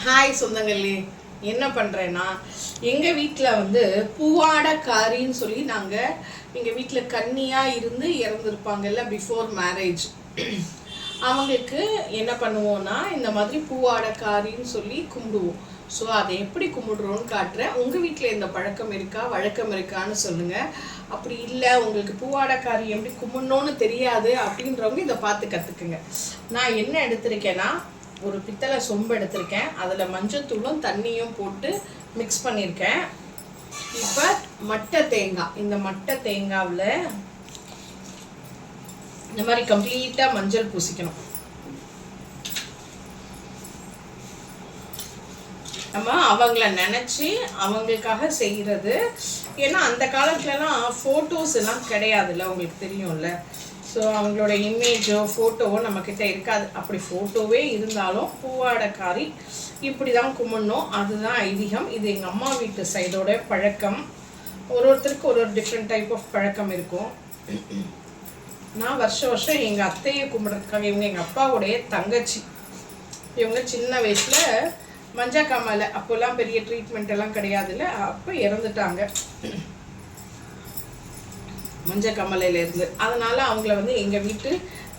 Hi சொந்தங்களே, என்ன பண்ணுறேன்னா எங்கள் வீட்டில் வந்து பூவாடைக்காரின்னு சொல்லி நாங்கள் எங்கள் வீட்டில் கன்னியாக இருந்து இறந்துருப்பாங்கல்ல பிஃபோர் மேரேஜ், அவங்களுக்கு என்ன பண்ணுவோன்னா இந்த மாதிரி பூவாடைக்காரின்னு சொல்லி கும்பிடுவோம். ஸோ அதை எப்படி கும்பிடுறோன்னு காட்டுறேன். உங்கள் வீட்டில் இந்த பழக்கம் இருக்கா, வழக்கம் இருக்கான்னு சொல்லுங்கள். அப்படி இல்லை உங்களுக்கு பூவாடைக்காரி எப்படி கும்பிடணும்னு தெரியாது அப்படின்றவங்க இதை பார்த்து கற்றுக்குங்க. நான் என்ன எடுத்திருக்கேன்னா ஒரு பித்தளை சொம்பு எடுத்திருக்கேன். அதில் மஞ்சத்தூளும் தண்ணியும் போட்டு மிக்ஸ் பண்ணியிருக்கேன். இப்போ மட்டை தேங்காய், இந்த மட்டை தேங்காவில் இந்த மாதிரி கம்ப்ளீட்டாக மஞ்சள் பூசிக்கணும். நம்ம அவங்கள நினச்சி அவங்களுக்காக செய்கிறது. ஏன்னா அந்த காலத்துலலாம் ஃபோட்டோஸ் எல்லாம் கிடையாதுல்ல, உங்களுக்கு தெரியும்ல. ஸோ அவங்களோட இமேஜோ ஃபோட்டோவோ நம்மக்கிட்ட இருக்காது. அப்படி ஃபோட்டோவே இருந்தாலும் பூவாடைக்காரி இப்படி தான் கும்பிடணும், அதுதான் ஐதீகம். இது எங்கள் அம்மா வீட்டு சைடோட பழக்கம். ஒருத்தருக்கு ஒரு டிஃப்ரெண்ட் டைப் ஆஃப் பழக்கம் இருக்கும். நான் வருஷம் எங்கள் அத்தையை கும்பிட்றதுக்காக, இவங்க எங்கள் அப்பாவுடைய தங்கச்சி, இவங்க சின்ன வயசில் மஞ்சக்காமலை, அப்போல்லாம் பெரிய ட்ரீட்மெண்ட் எல்லாம் கிடையாதுல்ல, அப்போ இறந்துட்டாங்க மஞ்சக்கமலையிலேருந்து. அதனால் அவங்கள வந்து எங்கள் வீட்டு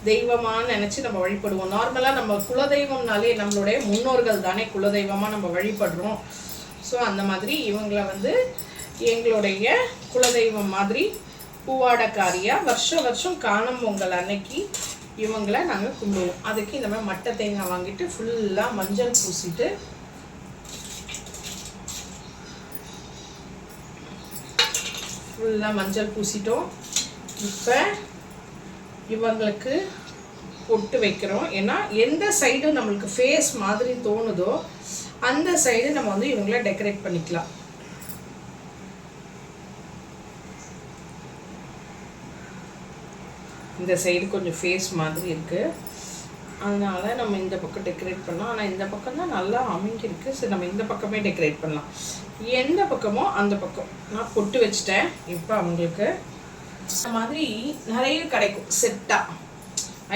தெய்வமாக நினச்சி நம்ம வழிபடுவோம். நார்மலாக நம்ம குலதெய்வம்னாலே நம்மளுடைய முன்னோர்கள் தானே குலதெய்வமாக நம்ம வழிபடுறோம். ஸோ அந்த மாதிரி இவங்கள வந்து எங்களுடைய குலதெய்வம் மாதிரி பூவாடைக்காரியாக வருஷம் காணும் பொங்கல் அன்னைக்கு இவங்களை நாங்கள் கும்பிடுவோம். அதுக்கு இந்த மாதிரி மட்டை தேங்காய் வாங்கிட்டு ஃபுல்லாக மஞ்சள் பூசிட்டு ஃபுல்லாக மஞ்சள் பூசிட்டோம். இப்போ இவங்களுக்கு பொட்டு வைக்கிறோம். ஏன்னா எந்த சைடு நம்மளுக்கு ஃபேஸ் மாதிரி தோணுதோ அந்த சைடு நம்ம வந்து இவங்கள டெக்கரேட் பண்ணிக்கலாம். இந்த சைடு கொஞ்சம் ஃபேஸ் மாதிரி இருக்குது, அதனால் நம்ம இந்த பக்கம் டெக்கரேட் பண்ணலாம். ஆனால் இந்த பக்கம் தான் நல்லா அமைஞ்சிருக்கு. சரி, நம்ம இந்த பக்கமே டெக்கரேட் பண்ணலாம். எந்த பக்கமோ அந்த பக்கம் நான் பொட்டு வச்சுட்டேன். இப்போ அவங்களுக்கு இந்த மாதிரி நிறைய கிடைக்கும் செட்டாக.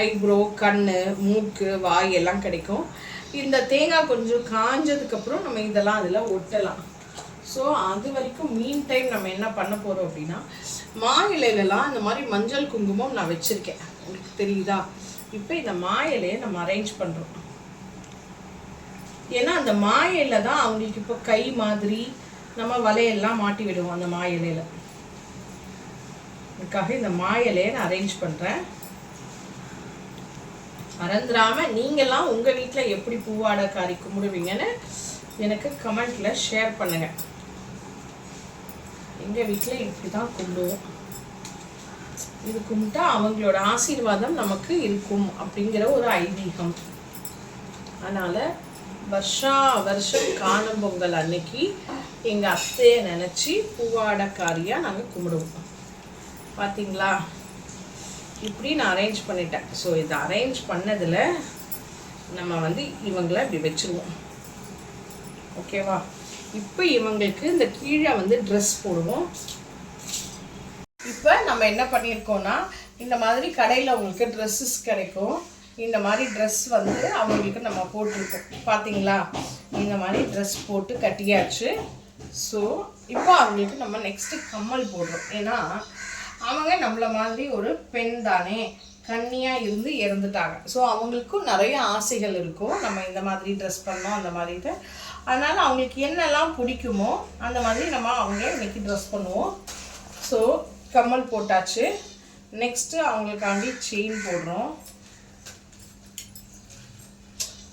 ஐப்ரோ, கண், மூக்கு, வாய் எல்லாம் கிடைக்கும். இந்த தேங்காய் கொஞ்சம் காஞ்சதுக்கப்புறம் நம்ம இதெல்லாம் அதில் ஒட்டலாம். ஸோ அது வரைக்கும் மீன் டைம் நம்ம என்ன பண்ண போகிறோம் அப்படின்னா, மா இலையிலலாம் இந்த மாதிரி மஞ்சள் குங்குமம் நான் வச்சுருக்கேன், உங்களுக்கு தெரியுதா? இப்போ இந்த மா இலையை நம்ம அரேஞ்ச் பண்ணுறோம். ஏன்னா அந்த மா இலை தான் அவங்களுக்கு இப்போ கை மாதிரி நம்ம வலையெல்லாம் மாட்டி விடுவோம் அந்த மா இலையில. அதுக்காக இந்த மா இலையை நான் அரேஞ்ச் பண்ணுறேன். மறந்துடாமல் நீங்கள்லாம் உங்கள் வீட்டில் எப்படி பூவாடைக்காரி கும்பிடுவீங்கன்னு எனக்கு கமெண்ட்டில் ஷேர் பண்ணுங்கள். எங்கள் வீட்டில் இப்படி தான் கும்பிடுவோம். இது கும்பிட்டா அவங்களோட ஆசீர்வாதம் நமக்கு இருக்கும் அப்படிங்கிற ஒரு ஐதீகம். அதனால் வருஷம் காணும் பொங்கல் அன்னைக்கு எங்கள் அத்தையை நினச்சி பூவாடைக்காரியாக நாங்கள் கும்பிடுவோம். பார்த்தீங்களா, இப்படி நான் அரேஞ்ச் பண்ணிட்டேன். ஸோ இதை அரேஞ்ச் பண்ணதில் நம்ம வந்து இவங்களை இப்படி வச்சுருவோம். ஓகேவா? இப்போ இவங்களுக்கு இந்த கீழே வந்து ட்ரெஸ் போடுவோம். இப்போ நம்ம என்ன பண்ணியிருக்கோன்னா, இந்த மாதிரி கடையில் உங்களுக்கு ட்ரெஸ்ஸஸ் கிடைக்கும். இந்த மாதிரி ட்ரெஸ் வந்து அவங்களுக்கு நம்ம போட்டிருக்கோம். பார்த்தீங்களா, இந்த மாதிரி ட்ரெஸ் போட்டு கட்டியாச்சு. ஸோ இப்போ அவங்களுக்கு நம்ம நெக்ஸ்ட்டு கம்மல் போடுறோம். ஏன்னா அவங்க நம்மள மாதிரி ஒரு பெண் தானே, கன்னியாக இருந்து இறந்துட்டாங்க. ஸோ அவங்களுக்கும் நிறைய ஆசைகள் இருக்கும், நம்ம இந்த மாதிரி ட்ரெஸ் பண்ணோம் அந்த மாதிரிட்டு. அதனால் அவங்களுக்கு என்னெல்லாம் பிடிக்குமோ அந்த மாதிரி நம்ம அவங்க இன்றைக்கி ட்ரெஸ் பண்ணுவோம். ஸோ கம்மல் போட்டாச்சு. நெக்ஸ்ட்டு அவங்களுக்காண்டி செயின் போடுறோம்.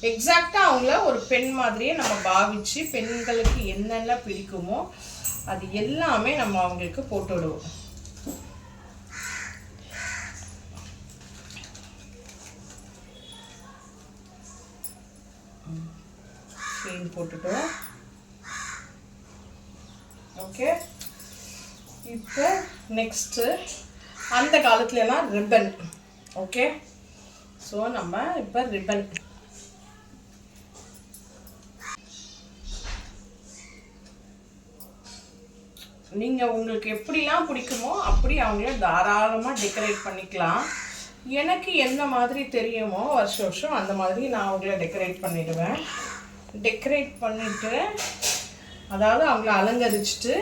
எக்ஸாக்டாக அவங்கள ஒரு பெண் மாதிரியே நம்ம பாவிச்சு பெண்களுக்கு என்னென்ன பிடிக்குமோ அது எல்லாமே நம்ம அவங்களுக்கு போட்டு விடுவோம். செயின் போட்டுட்டோம். ஓகே, இப்போ நெக்ஸ்ட்டு அந்த காலத்துலலாம் ரிப்பன். ஓகே, ஸோ நம்ம இப்போ ரிப்பன் நீங்கள் உங்களுக்கு எப்படிலாம் பிடிக்குமோ அப்படி அவங்கள தாராளமாக டெக்கரேட் பண்ணிக்கலாம். எனக்கு எந்த மாதிரி தெரியுமோ வருஷம் அந்த மாதிரி நான் அவங்கள டெக்கரேட் பண்ணிடுவேன். டெக்கரேட் பண்ணிவிட்டு, அதாவது அவங்கள அலங்கரிச்சுட்டு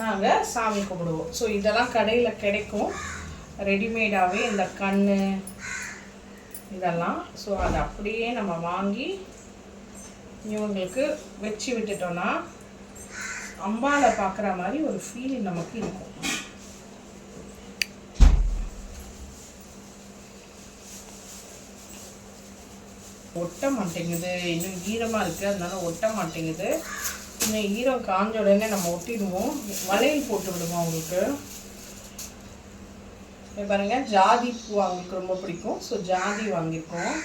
நாங்கள் சாமி கும்பிடுவோம். ஸோ இதெல்லாம் கடையில் கிடைக்கும் ரெடிமேடாகவே, இந்த கண் இதெல்லாம். ஸோ அதை அப்படியே நம்ம வாங்கி இவங்களுக்கு வச்சு விட்டுட்டோன்னா அம்பாவை பார்க்குற மாதிரி ஒரு ஃபீல் நமக்கு இருக்கும். ஒட்ட மாட்டேங்குது, இன்னும் ஈரமாக இருக்குது, அதனால ஒட்ட மாட்டேங்குது. இன்னும் ஈரம் காஞ்ச உடனே நம்ம ஒட்டிடுவோம். வளையல் போட்டு விடுவோம் அவங்களுக்கு. பாருங்க, ஜாதி பூ அவங்களுக்கு ரொம்ப பிடிக்கும். ஸோ ஜாதி வாங்கியிருக்கோம்.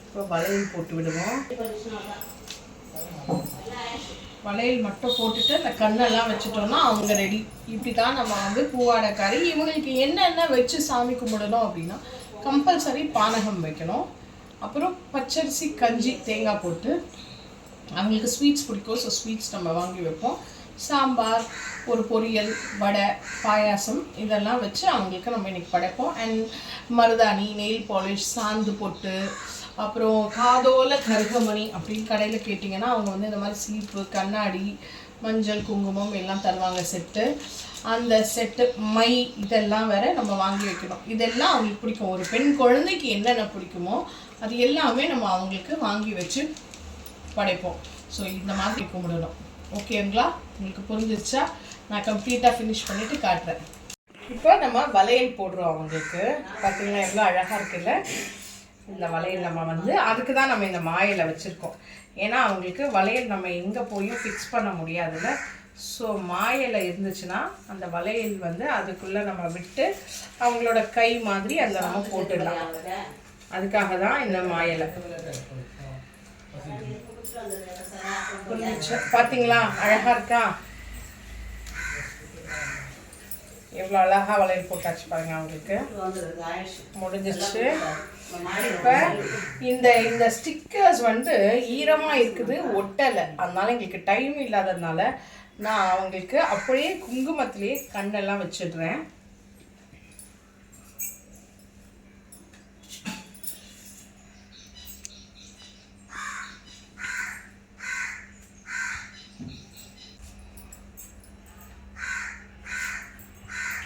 இப்போ வளையல் போட்டு விடுவோம். வளையல் மட்டும் போட்டுட்டு அந்த கண்ணெல்லாம் வச்சுட்டோம்னா அவங்க ரெடி. இப்படி தான் நம்ம வந்து பூவாடைக்காரி. இவங்களுக்கு என்னென்ன வச்சு சாமி கும்பிடணும் அப்படின்னா, கம்பல்சரி பானகம் வைக்கணும், அப்புறம் பச்சரிசி கஞ்சி தேங்காய் போட்டு, அவங்களுக்கு ஸ்வீட்ஸ் பிடிக்கும். ஸோ ஸ்வீட்ஸ் நம்ம வாங்கி வைப்போம். சாம்பார், ஒரு பொரியல், வடை, பாயாசம் இதெல்லாம் வச்சு அவங்களுக்கு நம்ம இன்றைக்கி படைப்போம். அண்ட் மருதாணி, நெயில் பாலிஷ், சாந்து பொட்டு, அப்புறம் காதோல கருகமணி அப்படின்னு கடையில் கேட்டிங்கன்னா அவங்க வந்து இந்த மாதிரி சீப்பு, கண்ணாடி, மஞ்சள், குங்குமம் எல்லாம் தருவாங்க செட்டு. அந்த செட்டு, மை இதெல்லாம் வேற நம்ம வாங்கி வைக்கணும். இதெல்லாம் அவங்களுக்கு பிடிக்கும். ஒரு பெண் குழந்தைக்கு என்னென்ன பிடிக்குமோ அது எல்லாமே நம்ம அவங்களுக்கு வாங்கி வச்சு படைப்போம். ஸோ இந்த மாதிரி கும்பிடணும். ஓகேங்களா? உங்களுக்கு புரிஞ்சிருச்சா? நான் கம்ப்ளீட்டாக ஃபினிஷ் பண்ணிவிட்டு காட்டுறேன். இப்போ நம்ம வளையல் போடுறோம் அவங்களுக்கு. பார்த்தீங்கன்னா எவ்வளோ அழகாக இருக்குல்ல? இந்த வளையல் நம்ம வந்து அதுக்கு தான் நம்ம இந்த மாயில வச்சுருக்கோம். ஏன்னா அவங்களுக்கு வளையல் நம்ம எங்கே போயும் ஃபிக்ஸ் பண்ண முடியாதுல்ல. ஸோ மாயில இருந்துச்சுன்னா அந்த வளையல் வந்து அதுக்குள்ளே நம்ம விட்டு அவங்களோட கை மாதிரி அதில் நம்ம போட்டுடலாம். அதுக்காக தான் இந்த மாயில. பார்த்தீங்களா அழகாக இருக்கா? எவ்வளோ அழகாக வளையல் போட்டாச்சு பாருங்க. அவங்களுக்கு முடிஞ்சிருச்சு. இப்போ இந்த ஸ்டிக்கர்ஸ் வந்து ஈரமாக இருக்குது, ஒட்டலை. அதனால எங்களுக்கு டைம் இல்லாததுனால நான் அவங்களுக்கு அப்படியே குங்குமத்திலேயே கண்ணெல்லாம் வச்சிடுறேன்.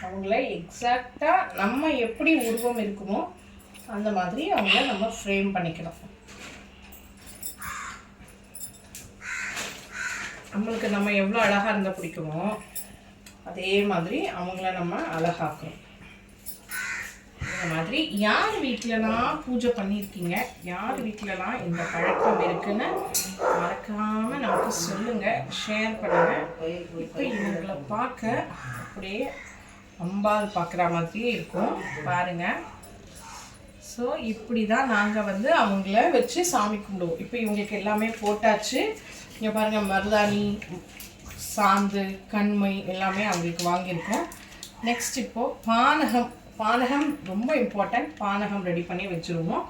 அவங்கள எக்ஸாக்டாக நம்ம எப்படி உருவம் இருக்குமோ அந்த மாதிரி அவங்கள நம்ம ஃப்ரேம் பண்ணிக்கணும். நம்மளுக்கு நம்ம எவ்வளோ அழகாக இருந்தால் பிடிக்குமோ அதே மாதிரி அவங்கள நம்ம அழகாக்கணும். இந்த மாதிரி யார் வீட்டிலலாம் பூஜை பண்ணியிருக்கீங்க, யார் வீட்டிலலாம் இந்த பழக்கம் இருக்குன்னு மறக்காமல் நமக்கு சொல்லுங்கள், ஷேர் பண்ணுங்கள். இப்போ இவங்களை பார்க்க அப்படியே அம்பாள் பார்க்குற மாதிரியே இருக்கும் பாருங்கள். ஸோ இப்படி தான் நாங்கள் வந்து அவங்கள வச்சு சாமி கும்பிடுவோம். இப்போ இவங்களுக்கு எல்லாமே போட்டாச்சு. இங்கே பாருங்கள், மருதாணி, சாந்து, கண்மை எல்லாமே அவங்களுக்கு வாங்கியிருக்கோம். நெக்ஸ்ட் இப்போது பானகம் ரொம்ப இம்பார்ட்டன்ட். பானகம் ரெடி பண்ணி வச்சுருவோம்.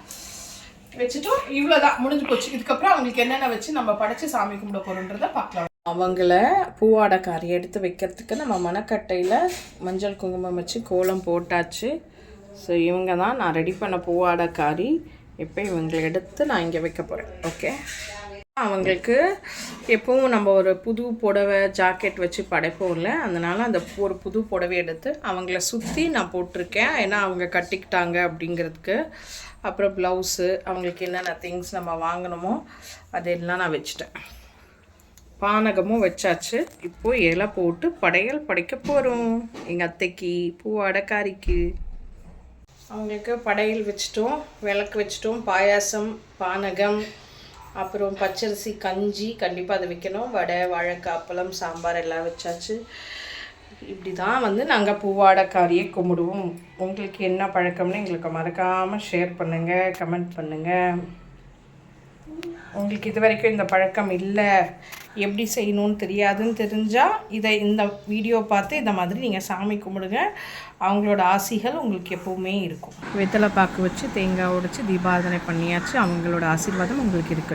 வச்சுட்டோம். இவ்வளோதான், முடிஞ்சு போச்சு. இதுக்கப்புறம் அவங்களுக்கு என்னென்ன வச்சு நம்ம படைச்சு சாமி கும்பிட போகிறோன்றதை பார்க்கலாம். அவங்கள பூவாடைக்காரி எடுத்து வைக்கிறதுக்கு நம்ம மணக்கட்டையில் மஞ்சள் குங்குமம் வச்சு கோலம் போட்டாச்சு. ஸோ இவங்க தான் நான் ரெடி பண்ண பூவாடைக்காரி. இப்போ இவங்களை எடுத்து நான் இங்கே வைக்க போகிறேன். ஓகே, அவங்களுக்கு எப்பவும் நம்ம ஒரு புது புடவை, ஜாக்கெட் வச்சு படைப்போம்ல, அதனால் அந்த ஒரு புது புடவை எடுத்து அவங்கள சுற்றி நான் போட்டிருக்கேன். ஏன்னா அவங்க கட்டிக்கிட்டாங்க அப்படிங்கிறதுக்கு. அப்புறம் ப்ளவுஸு, அவங்களுக்கு என்னென்ன திங்ஸ் நம்ம வாங்கணுமோ அதெல்லாம் நான் வச்சுட்டேன். பானகமும் வச்சாச்சு. இப்போது இலை போட்டு படையல் படைக்க போகிறோம் எங்கள் அத்தைக்கு, பூவாடைக்காரிக்கு. அவங்களுக்கு படையல் வச்சிட்டோம், விளக்கு வச்சிட்டோம், பாயாசம், பானகம், அப்புறம் பச்சரிசி கஞ்சி கண்டிப்பாக அதை வைக்கணும், வடை, வாழைக்காய், அப்பளம், சாம்பார் எல்லாம் வச்சாச்சு. இப்படி தான் வந்து நாங்கள் பூவாடைக்காரியை கும்பிடுவோம். உங்களுக்கு என்ன பழக்கம்னு எங்களுக்கு மறக்காமல் ஷேர் பண்ணுங்கள், கமெண்ட் பண்ணுங்கள். உங்களுக்கு இது வரைக்கும் இந்த பழக்கம் இல்லை, எப்படி செய்யணும்னு தெரியாதுன்னு தெரிஞ்சால் இந்த வீடியோ பார்த்து இந்த மாதிரி நீங்கள் சாமி கும்பிடுங்க. அவங்களோட ஆசிகள் உங்களுக்கு எப்போவுமே இருக்கும். வெத்தலை பாக்கு வச்சு தேங்காய் உடைச்சி தீபாராதனை பண்ணியாச்சு. அவங்களோட ஆசீர்வாதம் உங்களுக்கு இருக்கு.